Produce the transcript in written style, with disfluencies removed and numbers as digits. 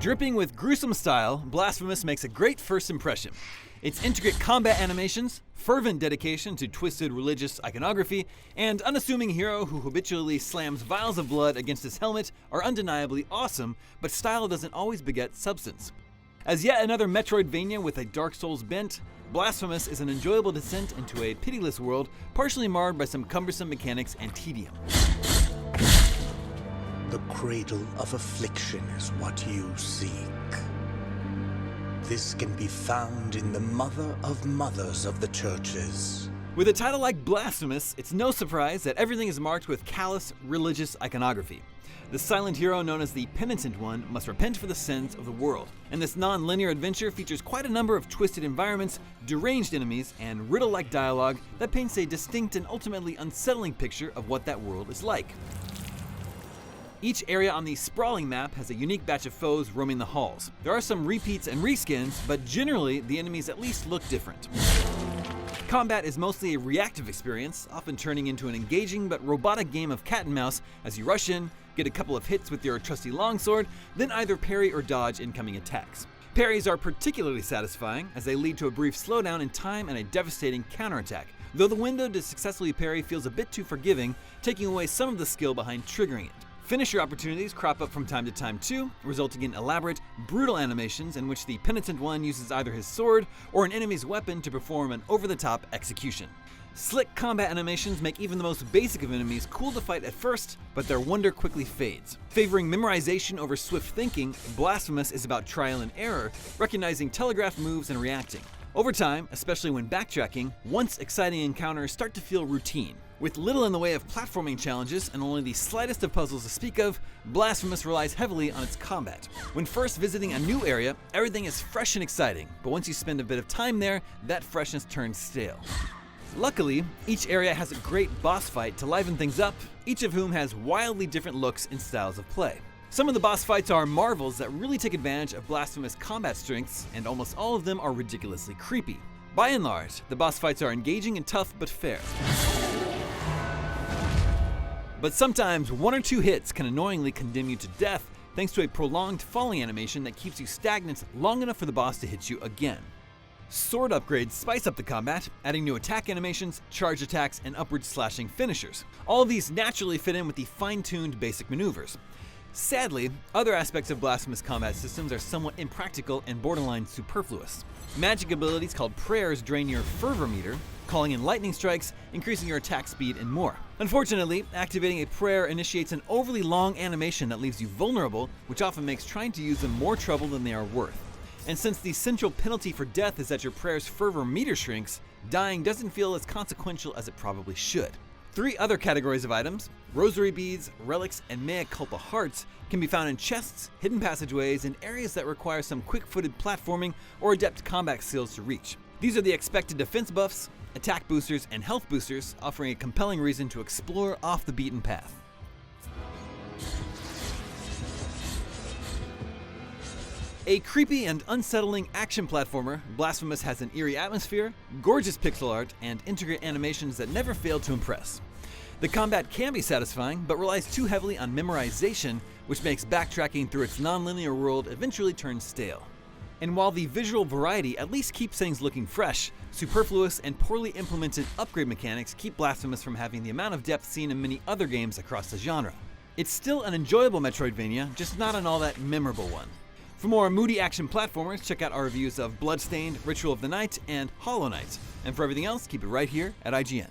Dripping with gruesome style, Blasphemous makes a great first impression. Its intricate combat animations, fervent dedication to twisted religious iconography, and unassuming hero who habitually slams vials of blood against his helmet are undeniably awesome, but style doesn't always beget substance. As yet another Metroidvania with a Dark Souls bent, Blasphemous is an enjoyable descent into a pitiless world, partially marred by some cumbersome mechanics and tedium. The cradle of affliction is what you seek. This can be found in the mother of mothers of the churches. With a title like Blasphemous, it's no surprise that everything is marked with callous religious iconography. The silent hero known as the Penitent One must repent for the sins of the world, and this non-linear adventure features quite a number of twisted environments, deranged enemies, and riddle-like dialogue that paints a distinct and ultimately unsettling picture of what that world is like. Each area on the sprawling map has a unique batch of foes roaming the halls. There are some repeats and reskins, but generally the enemies at least look different. Combat is mostly a reactive experience, often turning into an engaging but robotic game of cat and mouse as you rush in, get a couple of hits with your trusty longsword, then either parry or dodge incoming attacks. Parries are particularly satisfying as they lead to a brief slowdown in time and a devastating counterattack, though the window to successfully parry feels a bit too forgiving, taking away some of the skill behind triggering it. Finisher opportunities crop up from time to time too, resulting in elaborate, brutal animations in which the Penitent One uses either his sword or an enemy's weapon to perform an over-the-top execution. Slick combat animations make even the most basic of enemies cool to fight at first, but their wonder quickly fades. Favoring memorization over swift thinking, Blasphemous is about trial and error, recognizing telegraphed moves and reacting. Over time, especially when backtracking, once exciting encounters start to feel routine. With little in the way of platforming challenges and only the slightest of puzzles to speak of, Blasphemous relies heavily on its combat. When first visiting a new area, everything is fresh and exciting, but once you spend a bit of time there, that freshness turns stale. Luckily, each area has a great boss fight to liven things up, each of whom has wildly different looks and styles of play. Some of the boss fights are marvels that really take advantage of Blasphemous combat strengths, and almost all of them are ridiculously creepy. By and large, the boss fights are engaging and tough but fair. But sometimes one or two hits can annoyingly condemn you to death thanks to a prolonged falling animation that keeps you stagnant long enough for the boss to hit you again. Sword upgrades spice up the combat, adding new attack animations, charge attacks, and upward slashing finishers. All of these naturally fit in with the fine-tuned basic maneuvers. Sadly, other aspects of Blasphemous combat systems are somewhat impractical and borderline superfluous. Magic abilities called prayers drain your fervor meter, calling in lightning strikes, increasing your attack speed, and more. Unfortunately, activating a prayer initiates an overly long animation that leaves you vulnerable, which often makes trying to use them more trouble than they are worth. And since the central penalty for death is that your prayer's fervor meter shrinks, dying doesn't feel as consequential as it probably should. Three other categories of items, rosary beads, relics, and mea culpa hearts, can be found in chests, hidden passageways, and areas that require some quick-footed platforming or adept combat skills to reach. These are the expected defense buffs, attack boosters, and health boosters, offering a compelling reason to explore off the beaten path. A creepy and unsettling action platformer, Blasphemous has an eerie atmosphere, gorgeous pixel art, and intricate animations that never fail to impress. The combat can be satisfying, but relies too heavily on memorization, which makes backtracking through its non-linear world eventually turn stale. And while the visual variety at least keeps things looking fresh, superfluous and poorly implemented upgrade mechanics keep Blasphemous from having the amount of depth seen in many other games across the genre. It's still an enjoyable Metroidvania, just not an all that memorable one. For more moody action platformers, check out our reviews of Bloodstained, Ritual of the Night, and Hollow Knight. And for everything else, keep it right here at IGN.